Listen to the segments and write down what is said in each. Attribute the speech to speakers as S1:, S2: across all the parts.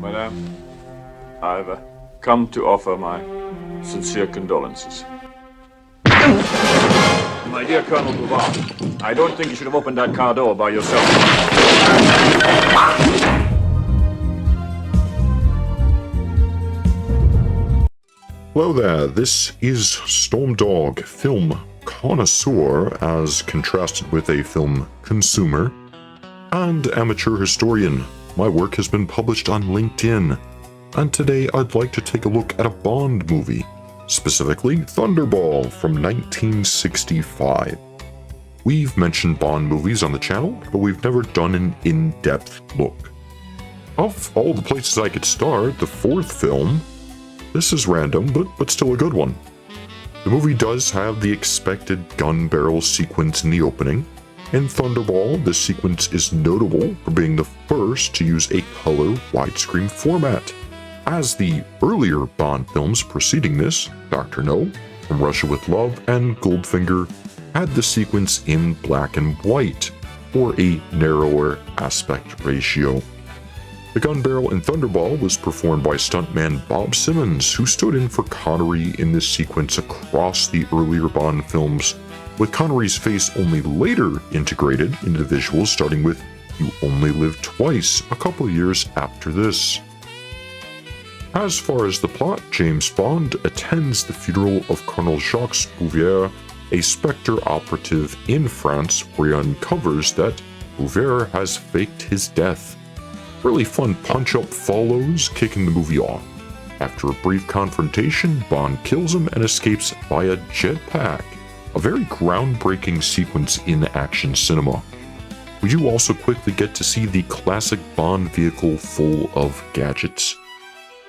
S1: Madame, I've come to offer my sincere condolences. My dear Colonel Bouvard, I don't think you should have opened that car door by yourself.
S2: Hello there, this is Stormdog, film connoisseur as contrasted with a film consumer, and amateur historian. My work has been published on LinkedIn, and today I'd like to take a look at a Bond movie, specifically Thunderball from 1965. We've mentioned Bond movies on the channel, but we've never done an in-depth look. Of all the places I could start, the fourth film, this is random, but still a good one. The movie does have the expected gun barrel sequence in the opening. In Thunderball, this sequence is notable for being the first to use a color widescreen format. As the earlier Bond films preceding this, Dr. No, From Russia with Love, and Goldfinger, had the sequence in black and white, or a narrower aspect ratio. The gun barrel in Thunderball was performed by stuntman Bob Simmons, who stood in for Connery in this sequence across the earlier Bond films, with Connery's face only later integrated into the visuals, starting with You Only Live Twice a couple years after this. As far as the plot, James Bond attends the funeral of Colonel Jacques Bouvier, a Spectre operative in France, where he uncovers that Bouvier has faked his death. Really fun punch-up follows, kicking the movie off. After a brief confrontation, Bond kills him and escapes via jetpack. A very groundbreaking sequence in action cinema. We do also quickly get to see the classic Bond vehicle full of gadgets.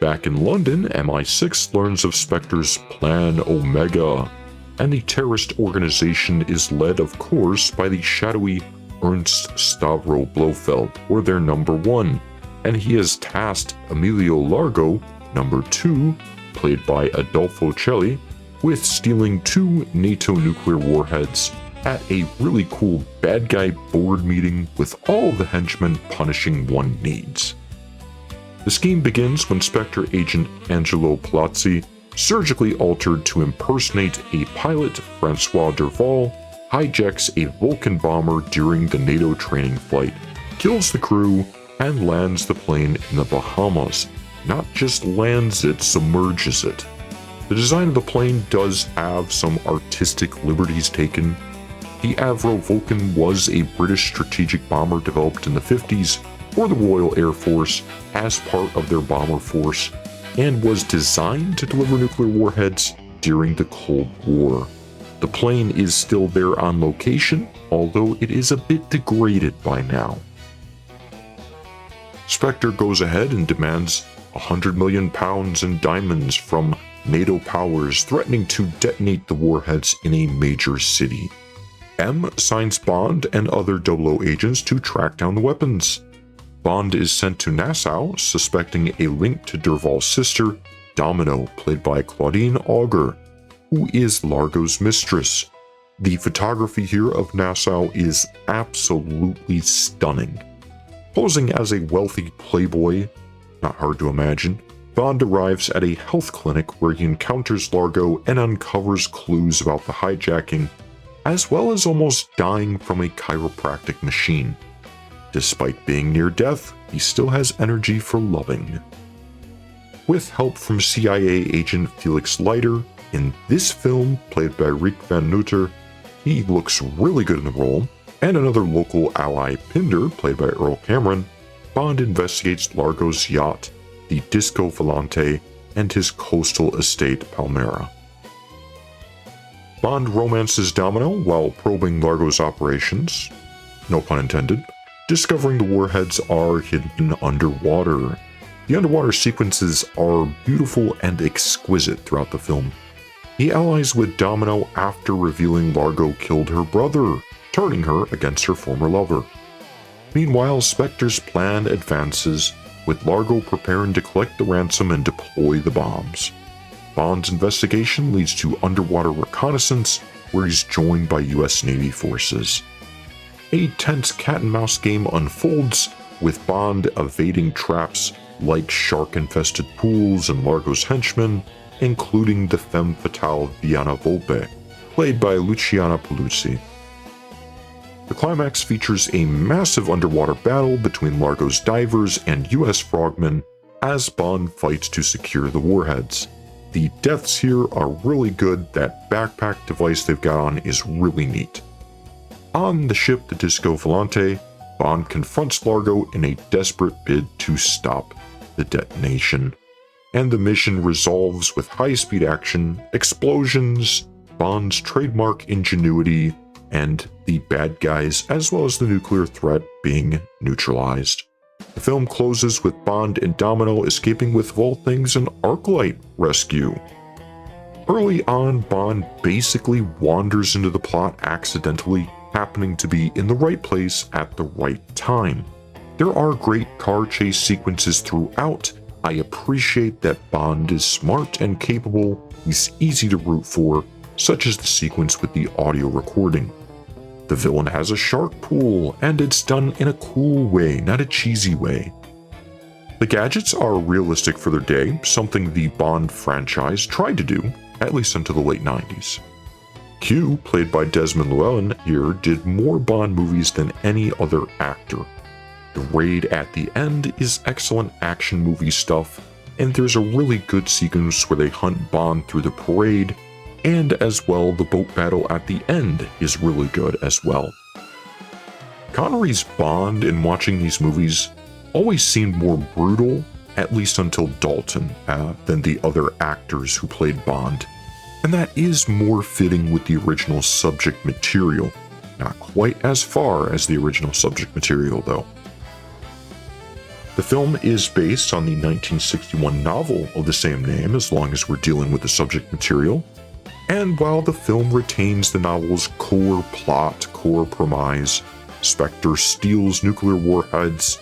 S2: Back in London, MI6 learns of Spectre's Plan Omega, and the terrorist organization is led, of course, by the shadowy Ernst Stavro Blofeld, or their number one, and he has tasked Emilio Largo, number two, played by Adolfo Celli, with stealing 2 NATO nuclear warheads at a really cool bad guy board meeting with all the henchmen punishing one needs. The scheme begins when Spectre agent Angelo Palazzi, surgically altered to impersonate a pilot, Francois Derval, hijacks a Vulcan bomber during the NATO training flight, kills the crew, and lands the plane in the Bahamas. Not just lands it, submerges it. The design of the plane does have some artistic liberties taken. The Avro Vulcan was a British strategic bomber developed in the 50s for the Royal Air Force as part of their bomber force, and was designed to deliver nuclear warheads during the Cold War. The plane is still there on location, although it is a bit degraded by now. Spectre goes ahead and demands £100 million in diamonds from NATO powers, threatening to detonate the warheads in a major city. M signs Bond and other 00 agents to track down the weapons. Bond is sent to Nassau, suspecting a link to Derval's sister, Domino, played by Claudine Auger, who is Largo's mistress. The photography here of Nassau is absolutely stunning. Posing as a wealthy playboy, not hard to imagine, Bond arrives at a health clinic where he encounters Largo and uncovers clues about the hijacking, as well as almost dying from a chiropractic machine. Despite being near death, he still has energy for loving. With help from CIA agent Felix Leiter, in this film, played by Rick Van Nutter, he looks really good in the role, and another local ally, Pinder, played by Earl Cameron, Bond investigates Largo's yacht, the Disco Volante, and his coastal estate Palmyra. Bond romances Domino while probing Largo's operations, no pun intended, discovering the warheads are hidden underwater. The underwater sequences are beautiful and exquisite throughout the film. He allies with Domino after revealing Largo killed her brother, turning her against her former lover. Meanwhile, Spectre's plan advances, with Largo preparing to collect the ransom and deploy the bombs. Bond's investigation leads to underwater reconnaissance, where he's joined by US Navy forces. A tense cat-and-mouse game unfolds, with Bond evading traps like shark-infested pools and Largo's henchmen, including the femme fatale Viana Volpe, played by Luciana Paluzzi. The climax features a massive underwater battle between Largo's divers and US frogmen as Bond fights to secure the warheads. The deaths here are really good. That backpack device they've got on is really neat. On the ship, the Disco Volante, Bond confronts Largo in a desperate bid to stop the detonation. And the mission resolves with high-speed action, explosions, Bond's trademark ingenuity, and the bad guys as well as the nuclear threat being neutralized. The film closes with Bond and Domino escaping with, of all things, an Arclight rescue. Early on, Bond basically wanders into the plot accidentally, happening to be in the right place at the right time. There are great car chase sequences throughout. I appreciate that Bond is smart and capable, he's easy to root for, such as the sequence with the audio recording. The villain has a shark pool, and it's done in a cool way, not a cheesy way. The gadgets are realistic for their day, something the Bond franchise tried to do, at least until the late 90s. Q, played by Desmond Llewellyn here, did more Bond movies than any other actor. The raid at the end is excellent action movie stuff, and there's a really good sequence where they hunt Bond through the parade, and as well the boat battle at the end is really good as well. Connery's Bond in watching these movies always seemed more brutal, at least until Dalton, than the other actors who played Bond. And that is more fitting with the original subject material. Not quite as far as the original subject material, though. The film is based on the 1961 novel of the same name, as long as we're dealing with the subject material. And while the film retains the novel's core plot, core premise, Spectre steals nuclear warheads,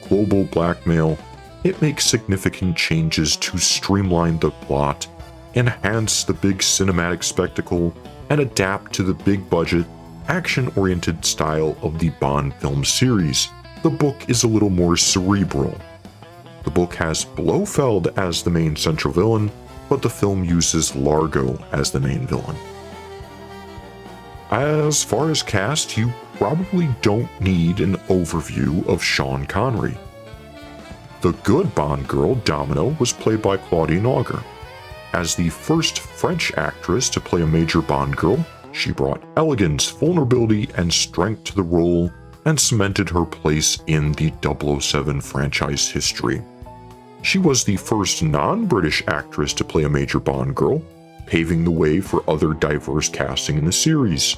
S2: global blackmail, it makes significant changes to streamline the plot, enhance the big cinematic spectacle, and adapt to the big-budget, action-oriented style of the Bond film series. The book is a little more cerebral. The book has Blofeld as the main central villain, but the film uses Largo as the main villain. As far as cast, you probably don't need an overview of Sean Connery. The good Bond girl, Domino, was played by Claudine Auger. As the first French actress to play a major Bond girl, she brought elegance, vulnerability, and strength to the role and cemented her place in the 007 franchise history. She was the first non-British actress to play a major Bond girl, paving the way for other diverse casting in the series.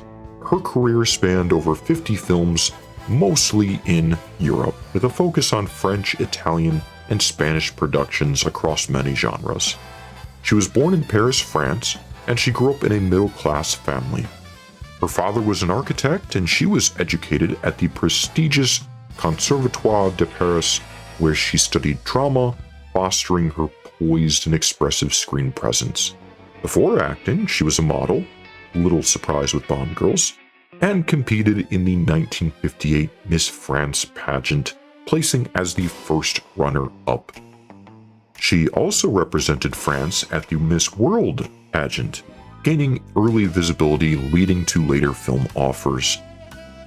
S2: Her career spanned over 50 films, mostly in Europe, with a focus on French, Italian, and Spanish productions across many genres. She was born in Paris, France, and she grew up in a middle-class family. Her father was an architect, and she was educated at the prestigious Conservatoire de Paris, where she studied drama, fostering her poised and expressive screen presence. Before acting, she was a model, little surprise with Bond girls, and competed in the 1958 Miss France pageant, placing as the first runner-up. She also represented France at the Miss World pageant, gaining early visibility leading to later film offers.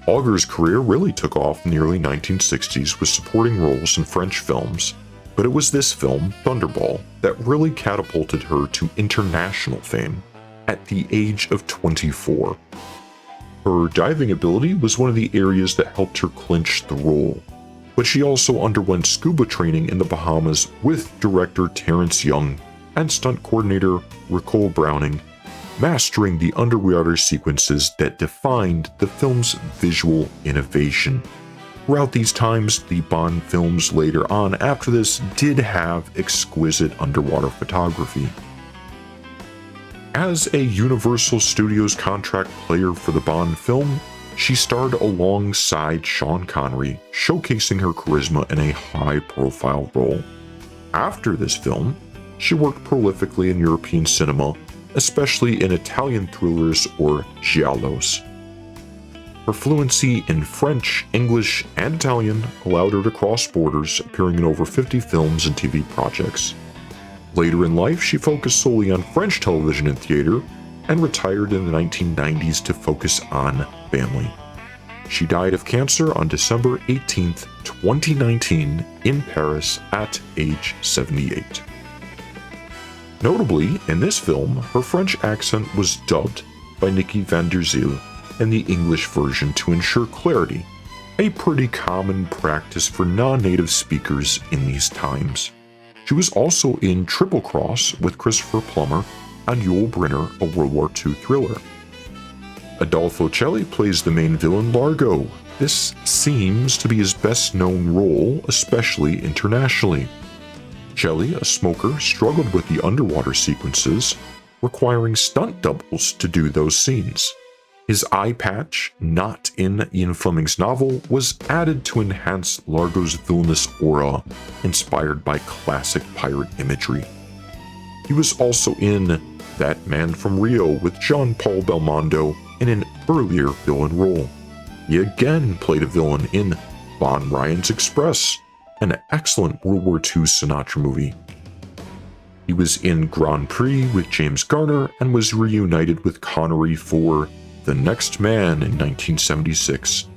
S2: Auger's career really took off in the early 1960s with supporting roles in French films, but it was this film, Thunderball, that really catapulted her to international fame at the age of 24. Her diving ability was one of the areas that helped her clinch the role, but she also underwent scuba training in the Bahamas with director Terrence Young and stunt coordinator Ricole Browning, mastering the underwater sequences that defined the film's visual innovation. Throughout these times, the Bond films later on after this did have exquisite underwater photography. As a Universal Studios contract player for the Bond film, she starred alongside Sean Connery, showcasing her charisma in a high-profile role. After this film, she worked prolifically in European cinema, especially in Italian thrillers or giallos. Her fluency in French, English, and Italian allowed her to cross borders, appearing in over 50 films and TV projects. Later in life, she focused solely on French television and theater, and retired in the 1990s to focus on family. She died of cancer on December 18, 2019, in Paris at age 78. Notably, in this film, her French accent was dubbed by Nikki van der Zyl in the English version to ensure clarity, a pretty common practice for non-native speakers in these times. She was also in Triple Cross with Christopher Plummer and Yul Brynner, a World War II thriller. Adolfo Celli plays the main villain Largo. This seems to be his best-known role, especially internationally. Celli, a smoker, struggled with the underwater sequences, requiring stunt doubles to do those scenes. His eye patch, not in Ian Fleming's novel, was added to enhance Largo's villainous aura, inspired by classic pirate imagery. He was also in That Man from Rio with Jean-Paul Belmondo in an earlier villain role. He again played a villain in Von Ryan's Express, an excellent World War II Sinatra movie. He was in Grand Prix with James Garner and was reunited with Connery for The Next Man in 1976.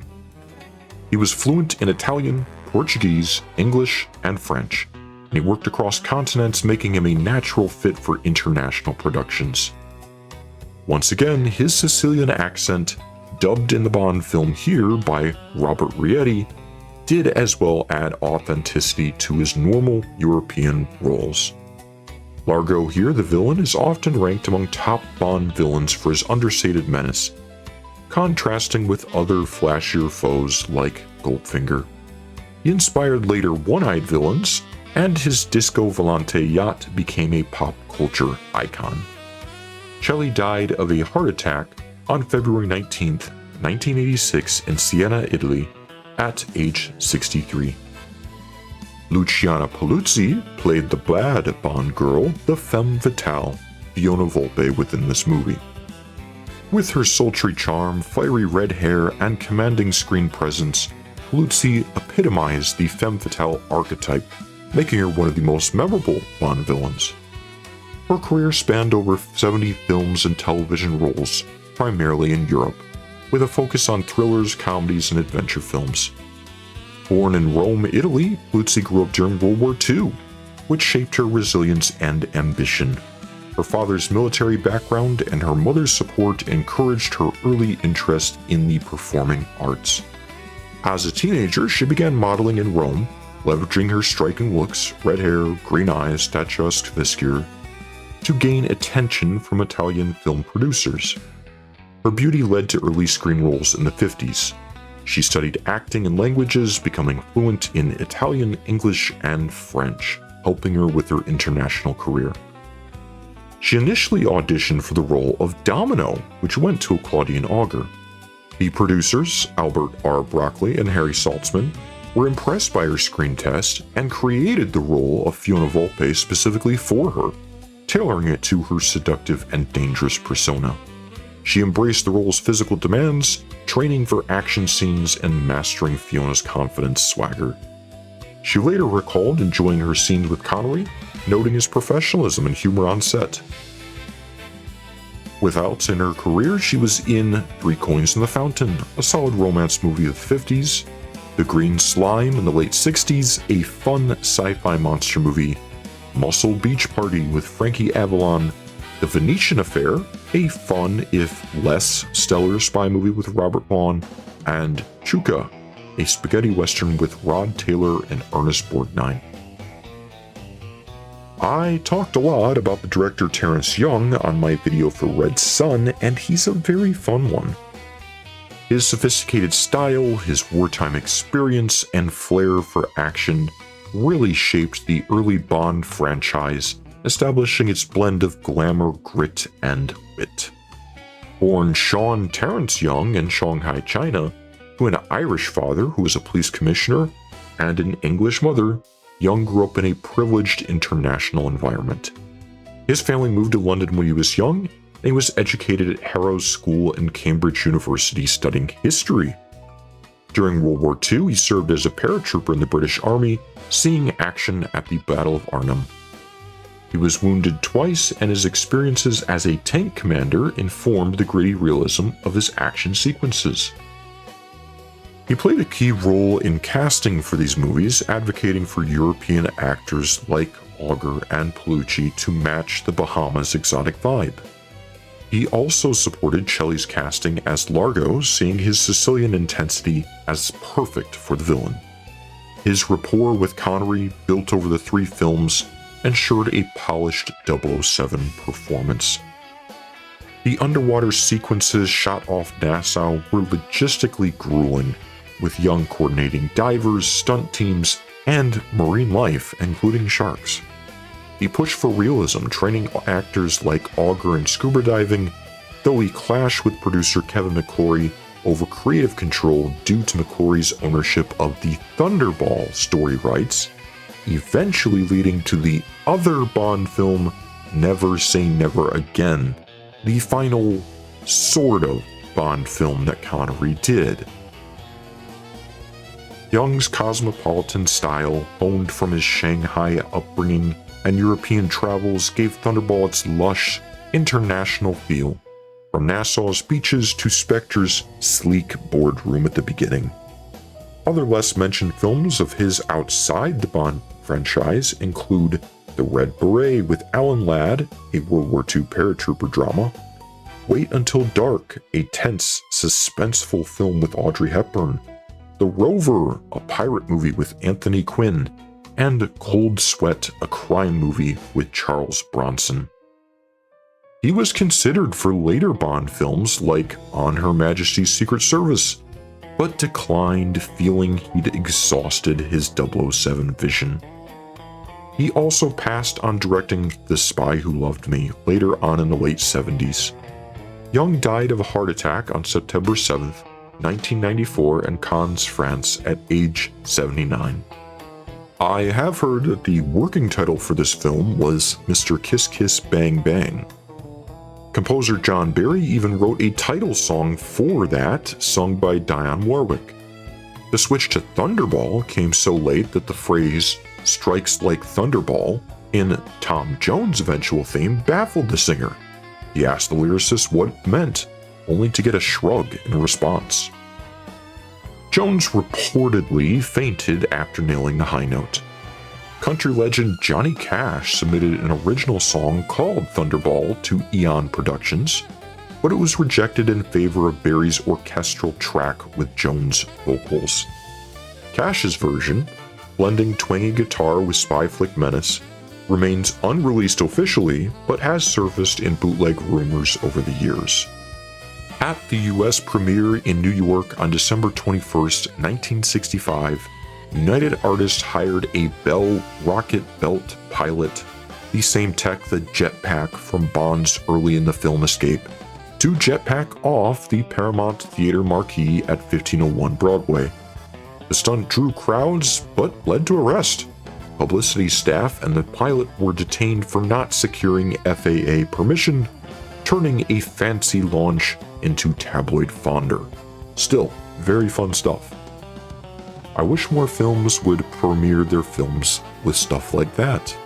S2: He was fluent in Italian, Portuguese, English, and French, and he worked across continents, making him a natural fit for international productions. Once again, his Sicilian accent, dubbed in the Bond film here by Robert Rietti, did as well add authenticity to his normal European roles. Largo here, the villain, is often ranked among top Bond villains for his understated menace, contrasting with other flashier foes like Goldfinger. He inspired later one-eyed villains, and his Disco Volante yacht became a pop culture icon. Celli died of a heart attack on February 19, 1986 in Siena, Italy, at age 63. Luciana Paluzzi played the bad Bond girl, the femme fatale, Fiona Volpe within this movie. With her sultry charm, fiery red hair, and commanding screen presence, Paluzzi epitomized the femme fatale archetype, making her one of the most memorable Bond villains. Her career spanned over 70 films and television roles, primarily in Europe, with a focus on thrillers, comedies, and adventure films. Born in Rome, Italy, Paluzzi grew up during World War II, which shaped her resilience and ambition. Her father's military background and her mother's support encouraged her early interest in the performing arts. As a teenager, she began modeling in Rome, leveraging her striking looks, red hair, green eyes, statuesque viscere, to gain attention from Italian film producers. Her beauty led to early screen roles in the 50s. She studied acting and languages, becoming fluent in Italian, English, and French, helping her with her international career. She initially auditioned for the role of Domino, which went to Claudine Auger. The producers, Albert R. Broccoli and Harry Saltzman, were impressed by her screen test and created the role of Fiona Volpe specifically for her, tailoring it to her seductive and dangerous persona. She embraced the role's physical demands, training for action scenes and mastering Fiona's confidence swagger. She later recalled enjoying her scenes with Connery, noting his professionalism and humor on set. With outs in her career, she was in Three Coins in the Fountain, a solid romance movie of the 50s, The Green Slime in the late 60s, a fun sci-fi monster movie, Muscle Beach Party with Frankie Avalon, The Venetian Affair, a fun, if less stellar spy movie with Robert Vaughn, and Chuka, a spaghetti western with Rod Taylor and Ernest Borgnine. I talked a lot about the director Terrence Young on my video for Red Sun, and he's a very fun one. His sophisticated style, his wartime experience, and flair for action really shaped the early Bond franchise, establishing its blend of glamour, grit, and wit. Born Sean Terrence Young in Shanghai, China, to an Irish father who was a police commissioner and an English mother, Young grew up in a privileged international environment. His family moved to London when he was young, he was educated at Harrow School and Cambridge University studying history. During World War II, he served as a paratrooper in the British Army, seeing action at the Battle of Arnhem. He was wounded twice, and his experiences as a tank commander informed the gritty realism of his action sequences. He played a key role in casting for these movies, advocating for European actors like Auger and Pellucci to match the Bahamas' exotic vibe. He also supported Shelley's casting as Largo, seeing his Sicilian intensity as perfect for the villain. His rapport with Connery, built over the 3 films, ensured a polished 007 performance. The underwater sequences shot off Nassau were logistically grueling, with young coordinating divers, stunt teams, and marine life, including sharks. He pushed for realism, training actors like Auger in scuba diving, though he clashed with producer Kevin McClory over creative control due to McClory's ownership of the Thunderball story rights, eventually leading to the other Bond film, Never Say Never Again, the final sort of Bond film that Connery did. Young's cosmopolitan style, honed from his Shanghai upbringing and European travels, gave Thunderball its lush, international feel, from Nassau's beaches to Spectre's sleek boardroom at the beginning. Other less mentioned films of his outside the Bond franchise include The Red Beret with Alan Ladd, a World War II paratrooper drama, Wait Until Dark, a tense, suspenseful film with Audrey Hepburn, The Rover, a pirate movie with Anthony Quinn, and Cold Sweat, a crime movie with Charles Bronson. He was considered for later Bond films like On Her Majesty's Secret Service, but declined, feeling he'd exhausted his 007 vision. He also passed on directing The Spy Who Loved Me later on in the late 70s. Young died of a heart attack on September 7th, 1994 in Cannes, France at age 79. I have heard that the working title for this film was Mr. Kiss Kiss Bang Bang. Composer John Barry even wrote a title song for that, sung by Dionne Warwick. The switch to Thunderball came so late that the phrase "strikes like Thunderball" in Tom Jones' eventual theme baffled the singer. He asked the lyricist what it meant, only to get a shrug in response. Jones reportedly fainted after nailing the high note. Country legend Johnny Cash submitted an original song called Thunderball to Eon Productions, but it was rejected in favor of Barry's orchestral track with Jones' vocals. Cash's version, blending twangy guitar with spy flick menace, remains unreleased officially, but has surfaced in bootleg rumors over the years. At the US premiere in New York on December 21st, 1965, United Artists hired a Bell rocket belt pilot, the same tech the jetpack from Bond's early in the film escape, to jetpack off the Paramount Theater marquee at 1501 Broadway. The stunt drew crowds, but led to arrest. Publicity staff and the pilot were detained for not securing FAA permission, turning a fancy launch into tabloid fodder. Still, very fun stuff. I wish more films would premiere their films with stuff like that.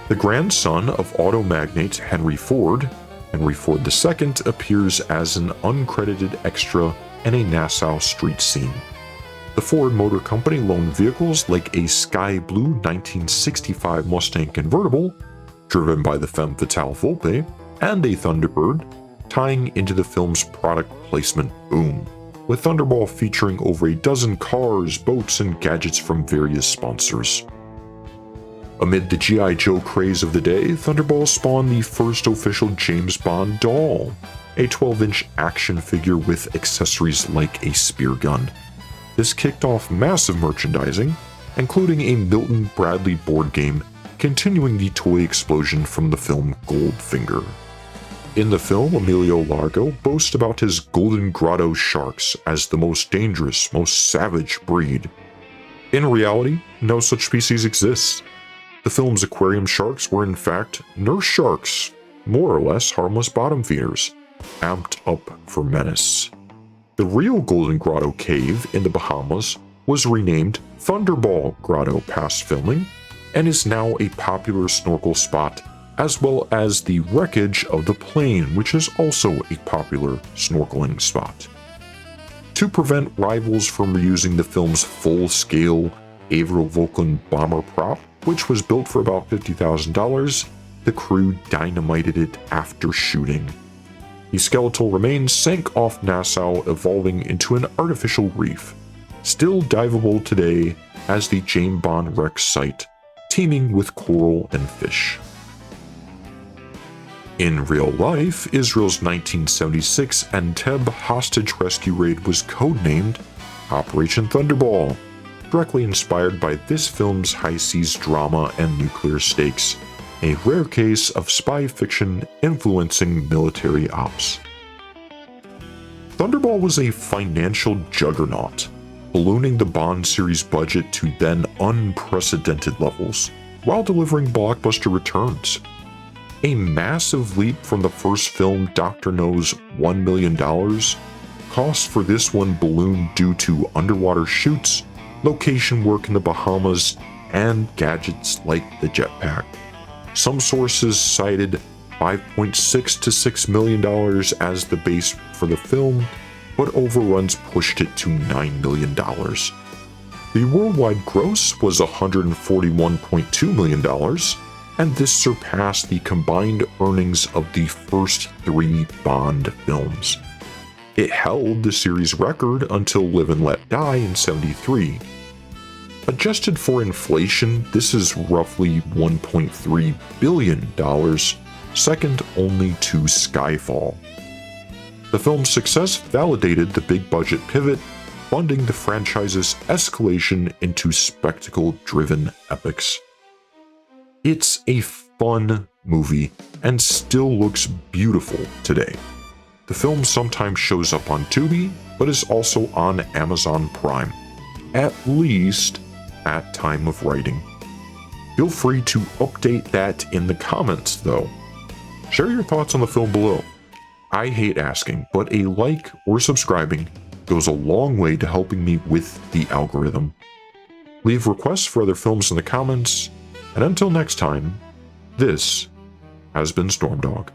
S2: The grandson of auto magnate Henry Ford II, appears as an uncredited extra in a Nassau street scene. The Ford Motor Company loaned vehicles like a sky blue 1965 Mustang convertible, driven by the femme fatale Volpe, and a Thunderbird, tying into the film's product placement boom, with Thunderball featuring over a dozen cars, boats, and gadgets from various sponsors. Amid the G.I. Joe craze of the day, Thunderball spawned the first official James Bond doll, a 12-inch action figure with accessories like a spear gun. This kicked off massive merchandising, including a Milton Bradley board game, continuing the toy explosion from the film Goldfinger. In the film, Emilio Largo boasts about his Golden Grotto sharks as the most dangerous, most savage breed. In reality, no such species exists. The film's aquarium sharks were in fact nurse sharks, more or less harmless bottom feeders, amped up for menace. The real Golden Grotto Cave in the Bahamas was renamed Thunderball Grotto past filming, and is now a popular snorkel spot, as well as the wreckage of the plane, which is also a popular snorkeling spot. To prevent rivals from reusing the film's full-scale Avro Vulcan bomber prop, which was built for about $50,000, the crew dynamited it after shooting. The skeletal remains sank off Nassau, evolving into an artificial reef, still diveable today as the James Bond wreck site, teeming with coral and fish. In real life, Israel's 1976 Entebbe hostage rescue raid was codenamed Operation Thunderball, directly inspired by this film's high seas drama and nuclear stakes, a rare case of spy fiction influencing military ops. Thunderball was a financial juggernaut, ballooning the Bond series budget to then unprecedented levels, while delivering blockbuster returns. A massive leap from the first film Dr. No's $1 million, costs for this one ballooned due to underwater shoots, location work in the Bahamas, and gadgets like the jetpack. Some sources cited $5.6 to $6 million as the base for the film, but overruns pushed it to $9 million. The worldwide gross was $141.2 million, and this surpassed the combined earnings of the first 3 Bond films. It held the series record until Live and Let Die in '73. Adjusted for inflation, this is roughly $1.3 billion, second only to Skyfall. The film's success validated the big budget pivot, funding the franchise's escalation into spectacle-driven epics. It's a fun movie and still looks beautiful today. The film sometimes shows up on Tubi, but is also on Amazon Prime, at least at time of writing. Feel free to update that in the comments though. Share your thoughts on the film below. I hate asking, but a like or subscribing goes a long way to helping me with the algorithm. Leave requests for other films in the comments, and until next time, this has been Stormdog.